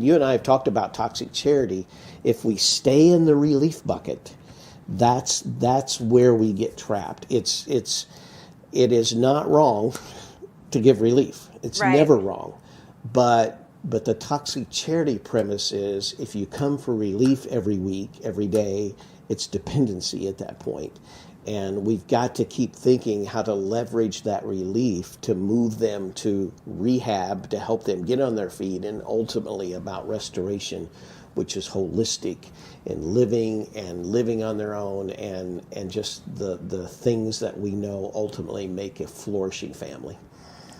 You and I have talked about toxic charity. If we stay in the relief bucket, that's where we get trapped. It is not wrong to give relief. It's Right. never wrong. But the toxic charity premise is if you come for relief every week, every day, it's dependency at that point. And we've got to keep thinking how to leverage that relief to move them to rehab, to help them get on their feet, and ultimately about restoration, which is holistic and living on their own, and just the things that we know ultimately make a flourishing family.